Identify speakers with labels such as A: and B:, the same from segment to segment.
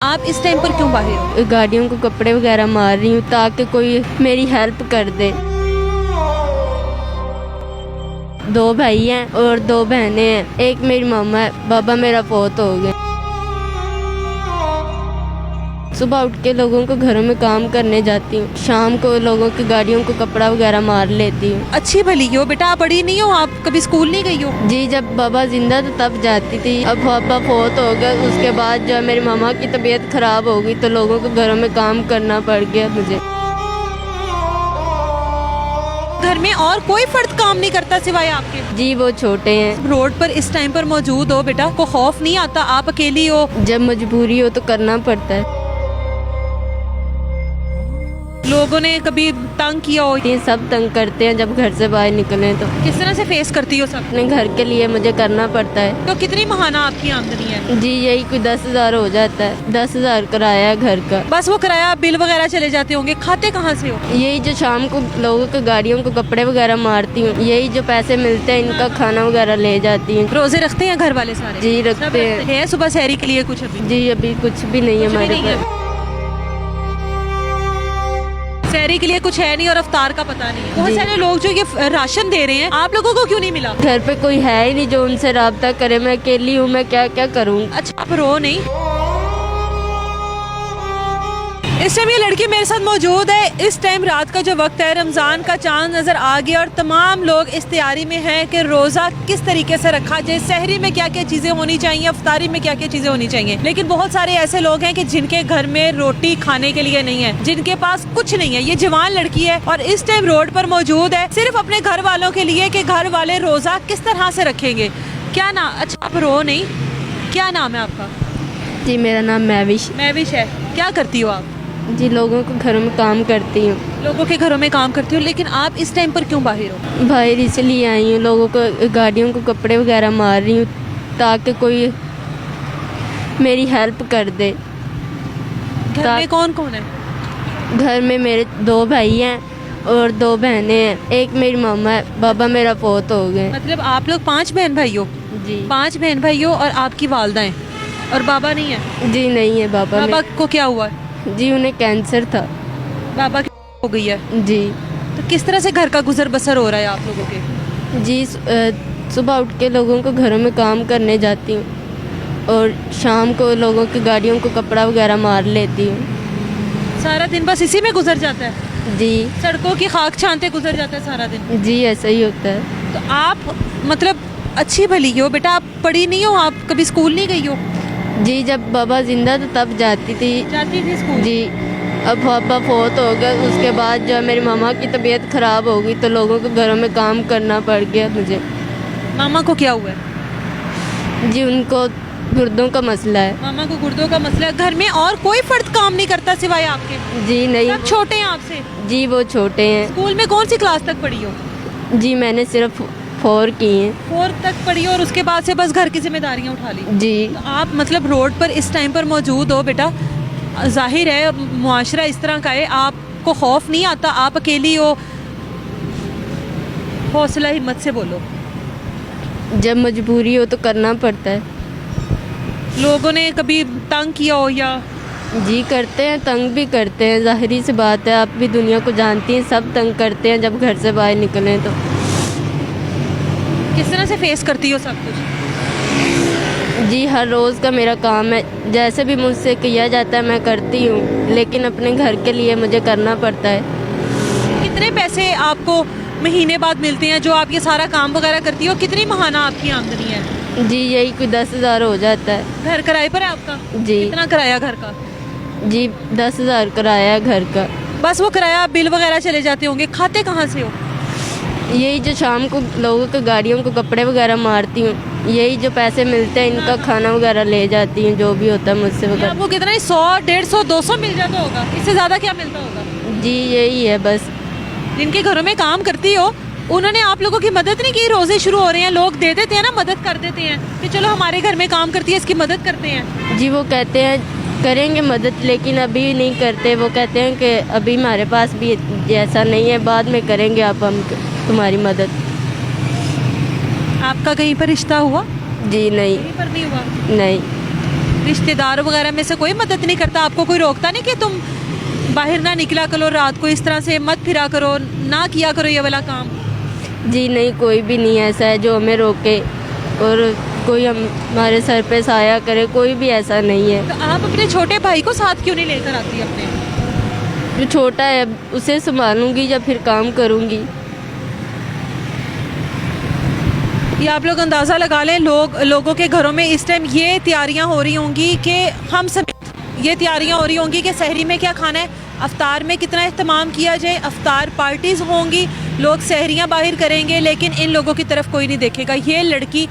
A: आप इस टाइम पर क्यों बाहर हो?
B: गाड़ियों को कपड़े वगैरह मार रही हूँ ताकि कोई मेरी हेल्प कर दे। 2 भाई हैं और 2 बहनें हैं। एक मेरी मामा है, बाबा मेरा फौत हो गया। सुबह उठ के लोगों को घरों में काम करने जाती हूँ, शाम को लोगों की गाड़ियों को कपड़ा वगैरह मार लेती हूँ।
A: अच्छी भली हो बेटा, आप पढ़ी नहीं हो, आप कभी स्कूल नहीं गई हो?
B: जी, जब बाबा जिंदा था तब जाती थी। अब पापा फौत हो गया, उसके बाद जो है मेरी मामा की तबीयत खराब हो गई तो लोगों को घरों में काम करना पड़ गया मुझे।
A: घर में और कोई फर्द काम नहीं करता सिवाय आपके?
B: जी, वो छोटे हैं।
A: रोड पर इस टाइम पर मौजूद हो बेटा, को खौफ नहीं आता? आप अकेली हो?
B: जब मजबूरी हो तो करना पड़ता है।
A: लोगों ने कभी तंग किया हो?
B: ये सब तंग करते हैं जब घर से बाहर निकले तो।
A: किस तरह से फेस करती हो सब?
B: अपने घर के लिए मुझे करना पड़ता है।
A: तो कितनी महाना आपकी आमदनी है?
B: जी, यही कोई 10,000 हो जाता है। 10,000 किराया है घर का।
A: बस वो किराया बिल वगैरह चले जाते होंगे। खाते कहाँ से हो?
B: यही जो शाम को लोगों की गाड़ियों को कपड़े वगैरह मारती हूँ, यही जो पैसे मिलते हैं इनका खाना वगैरह ले जाती हूँ।
A: रोजे रखते हैं घर वाले सारे?
B: जी, रखते हैं।
A: है सुबह सहरी के लिए कुछ अभी?
B: जी, अभी कुछ भी नहीं है
A: कुछ भी
B: हमारे
A: नहीं है।
B: पास।
A: सहरी के लिए कुछ है नहीं और अफ्तार का पता नहीं है। बहुत
B: जी।
A: सारे लोग जो ये राशन दे रहे हैं, आप लोगों को क्यों नहीं मिला?
B: घर पे कोई है ही नहीं जो उनसे राब्ता करे। मैं अकेली हूँ, मैं क्या क्या करूँ।
A: अच्छा, आप रो नहीं। इस टाइम ये लड़की मेरे साथ मौजूद है। इस टाइम रात का जो वक्त है, रमज़ान का चांद नज़र आ गया और तमाम लोग इस तैयारी में हैं कि रोज़ा किस तरीके से रखा जाए, सहरी में क्या क्या चीज़ें होनी चाहिए, अफ्तारी में क्या क्या चीज़ें होनी चाहिए। लेकिन बहुत सारे ऐसे लोग हैं कि जिनके घर में रोटी खाने के लिए नहीं है, जिनके पास कुछ नहीं है। ये जवान लड़की है और इस टाइम रोड पर मौजूद है सिर्फ अपने घर वालों के लिए कि घर वाले रोज़ा किस तरह से रखेंगे। क्या नाम? अच्छा, आप रो नहीं। क्या नाम है आपका?
B: जी, मेरा नाम महविश।
A: महविश है। क्या करती हो आप?
B: जी, लोगों को घरों में काम करती हूँ।
A: लोगों के घरों में काम करती हो, लेकिन आप इस टाइम पर क्यों बाहर हो?
B: बाहर इसलिए आई हूँ, लोगों को गाड़ियों को कपड़े वगैरह मार रही हूँ ताकि कोई मेरी हेल्प कर दे।
A: घर में कौन कौन है?
B: घर में मेरे 2 भाई हैं और 2 बहनें हैं। एक मेरी मामा है, बाबा मेरा फौत हो गए।
A: मतलब आप लोग 5 बहन भाई हो?
B: जी।
A: 5 बहन भाई हो और आपकी वालदा है और बाबा नहीं है?
B: जी, नहीं है बाबा।
A: बाबा को क्या हुआ?
B: जी, उन्हें कैंसर था।
A: बाबा की हो गई है?
B: जी।
A: तो किस तरह से घर का गुजर बसर हो रहा है आप लोगों के?
B: जी, सुबह उठ के लोगों को घरों में काम करने जाती हूँ और शाम को लोगों की गाड़ियों को कपड़ा वगैरह मार लेती हूँ।
A: सारा दिन बस इसी में गुजर जाता है?
B: जी।
A: सड़कों की खाक छानते गुजर जाता है सारा दिन?
B: जी, ऐसा ही होता है।
A: तो आप मतलब अच्छी भली हो बेटा, आप पढ़ी नहीं हो, आप कभी स्कूल नहीं गई हो?
B: जी, जब बाबा जिंदा था तब जाती थी।
A: जाती थी स्कूल?
B: जी, अब पापा फौत हो गया, उसके बाद जो है मेरी मामा की तबीयत खराब हो गई तो लोगों को घरों में काम करना पड़ गया मुझे।
A: मामा को क्या हुआ है?
B: जी, उनको गुर्दों का मसला है।
A: मामा को गुर्दों का मसला है। घर में और कोई फर्द काम नहीं करता सिवाय आपके?
B: जी, नहीं।
A: सब छोटे हैं आपसे?
B: जी, वो छोटे हैं।
A: स्कूल में कौन सी क्लास तक पढ़ी हो?
B: जी, मैंने सिर्फ 4 की हैं।
A: 4 तक पढ़ी और उसके बाद से बस घर की जिम्मेदारियां उठा ली?
B: जी।
A: तो आप मतलब रोड पर इस टाइम पर मौजूद हो बेटा, जाहिर है मुआशरा इस तरह का है, आपको खौफ नहीं आता? आप अकेली हो? हौसला हिम्मत से बोलो।
B: जब मजबूरी हो तो करना पड़ता है।
A: लोगों ने कभी तंग किया हो या?
B: जी, करते हैं, तंग भी करते हैं, जाहिरी सी बात है। आप भी दुनिया को जानती हैं, सब तंग करते हैं जब घर से बाहर निकलें तो।
A: किस तरह से फेस करती हो सब कुछ?
B: जी, हर रोज़ का मेरा काम है, जैसे भी मुझसे किया जाता है मैं करती हूँ, लेकिन अपने घर के लिए मुझे करना पड़ता है।
A: कितने पैसे आपको महीने बाद मिलते हैं जो आप ये सारा काम वगैरह करती हो? कितनी महाना आपकी आमदनी है?
B: जी, यही कोई 10,000 हो जाता है।
A: घर किराए पर है आपका?
B: जी।
A: कितना किराया घर का?
B: जी, 10,000 किराया है घर का।
A: बस वो किराया बिल वगैरह चले जाते होंगे। खाते कहाँ से हो?
B: यही जो शाम को लोगों की गाड़ियों को कपड़े वगैरह मारती हूँ, यही जो पैसे मिलते हैं इनका खाना वगैरह ले जाती हूँ, जो भी होता है मुझसे
A: ये
B: वगैरह।
A: आपको कितना? 100, 150, 200 मिल जाता होगा? इससे ज़्यादा क्या मिलता होगा?
B: जी, यही है बस।
A: जिनके घरों में काम करती हो उन्होंने आप लोगों की मदद नहीं की? रोजे शुरू हो रहे हैं, लोग दे देते हैं ना, मदद कर देते हैं कि चलो हमारे घर में काम करती है, इसकी मदद करते हैं।
B: जी, वो कहते हैं करेंगे मदद, लेकिन अभी नहीं करते। वो कहते हैं कि अभी हमारे पास भी जैसा नहीं है, बाद में करेंगे आप हम तुम्हारी मदद।
A: आपका कहीं पर रिश्ता हुआ?
B: जी, नहीं।
A: कहीं पर नहीं हुआ?
B: नहीं।
A: रिश्तेदार वगैरह में से कोई मदद नहीं करता? आपको कोई रोकता नहीं कि तुम बाहर ना निकला करो, रात को इस तरह से मत फिरा करो, ना किया करो ये वाला काम?
B: जी नहीं, कोई भी नहीं ऐसा है जो हमें रोके और कोई हमारे सर पे साया करे, कोई भी ऐसा नहीं है।
A: तो आप अपने छोटे भाई को साथ क्यों नहीं लेकर आती अपने?
B: जो छोटा है उसे संभालूंगी या फिर काम करूंगी।
A: ये आप लोग अंदाज़ा लगा लें, लोगों के घरों में इस टाइम ये तैयारियां हो रही होंगी कि हम सब ये तैयारियां हो रही होंगी कि सहरी में क्या खाना है, अफ्तार में कितना इस्तेमाल किया जाए, अफ्तार पार्टीज़ होंगी, लोग सहरियां बाहर करेंगे, लेकिन इन लोगों की तरफ कोई नहीं देखेगा। ये लड़की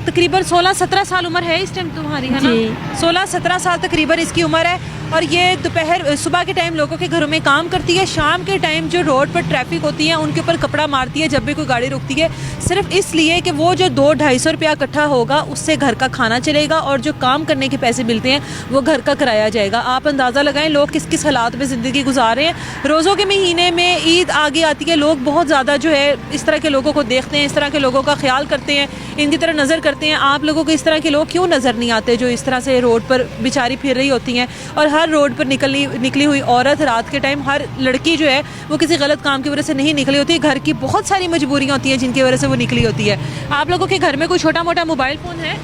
A: तकरीबन 16-17 साल उम्र है इस टाइम तुम्हारी, है ना? 16-17 साल तकरीबन इसकी उम्र है और ये सुबह के टाइम लोगों के घरों में काम करती है, शाम के टाइम जो रोड पर ट्रैफिक होती है उनके ऊपर कपड़ा मारती है जब भी कोई गाड़ी रुकती है, सिर्फ इसलिए कि वो जो 200-250 रुपया इकट्ठा होगा उससे घर का खाना चलेगा और जो काम करने के पैसे मिलते हैं वो घर का कराया जाएगा। आप अंदाज़ा लगाएं लोग किस किस हालात में ज़िंदगी गुजार रहे हैं। रोज़ों के महीने में ईद आगे आती है, लोग बहुत ज़्यादा जो है इस तरह के लोगों को देखते हैं, इस तरह के लोगों का ख्याल करते हैं, इनकी तरह नज़र करते हैं। आप लोगों को इस तरह के लोग क्यों नज़र नहीं आते जो इस तरह से रोड पर बेचारी फिर रही होती हैं? और हर रोड पर निकली हुई औरत रात के टाइम, हर लड़की जो है वो किसी गलत काम की वजह से नहीं निकली होती, घर की बहुत सारी मजबूरियाँ होती हैं जिनकी वजह से वो निकली होती है। आप लोगों के घर में कोई छोटा मोटा मोबाइल फ़ोन है?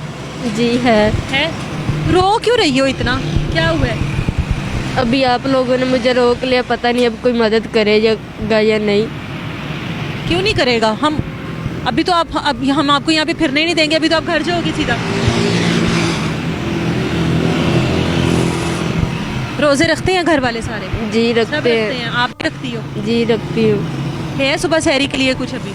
B: जी है।
A: रो क्यों रही हो इतना, क्या हुआ है?
B: अभी आप लोगों ने मुझे रोक लिया, पता नहीं अब कोई मदद करेगा या नहीं।
A: क्यों नहीं करेगा? हम आपको यहाँ पे फिरने ही नहीं देंगे, अभी तो आप घर जाओगी सीधा। रोजे रखते हैं घर वाले सारे?
B: जी रखते
A: हैं। आप भी रखती हो?
B: जी रखती हूँ।
A: है सुबह सहरी के लिए कुछ अभी?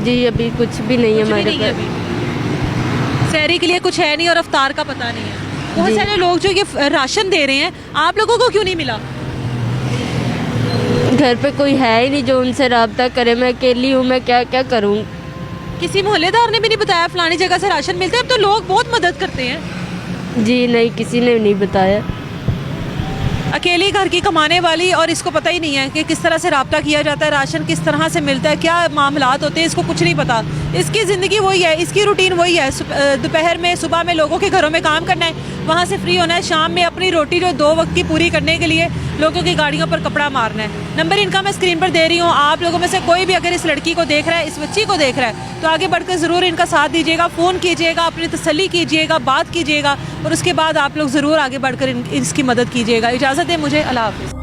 B: जी अभी कुछ भी नहीं है हमारे
A: पास। सहरी के लिए कुछ है नहीं और अफ्तार का पता नहीं है। बहुत सारे लोग जो ये राशन दे रहे हैं, आप लोगों को क्यों नहीं मिला?
B: घर पे कोई है ही नहीं जो उनसे राब्ता करे, मैं अकेली हूँ, मैं क्या क्या करूँ?
A: किसी मोहल्लेदार ने भी नहीं बताया फलानी जगह से राशन मिलता है? अब तो लोग बहुत मदद करते हैं।
B: जी नहीं, किसी ने नहीं बताया।
A: अकेली घर की कमाने वाली और इसको पता ही नहीं है कि किस तरह से राब्ता किया जाता है, राशन किस तरह से मिलता है, क्या मामलात होते हैं, इसको कुछ नहीं पता। इसकी ज़िंदगी वही है, इसकी रूटीन वही है, दोपहर में सुबह में लोगों के घरों में काम करना है, वहाँ से फ्री होना है, शाम में अपनी रोटी जो 2 वक्त की पूरी करने के लिए लोगों की गाड़ियों पर कपड़ा मारना है। नंबर इनका मैं स्क्रीन पर दे रही हूँ, आप लोगों में से कोई भी अगर इस लड़की को देख रहा है, इस बच्ची को देख रहा है, तो आगे बढ़कर ज़रूर इनका साथ दीजिएगा, फ़ोन कीजिएगा, अपनी तसल्ली कीजिएगा, बात कीजिएगा और उसके बाद आप लोग ज़रूर आगे बढ़कर इसकी मदद कीजिएगा। इजाज़त है मुझे, अल्लाह हाफ़िज़।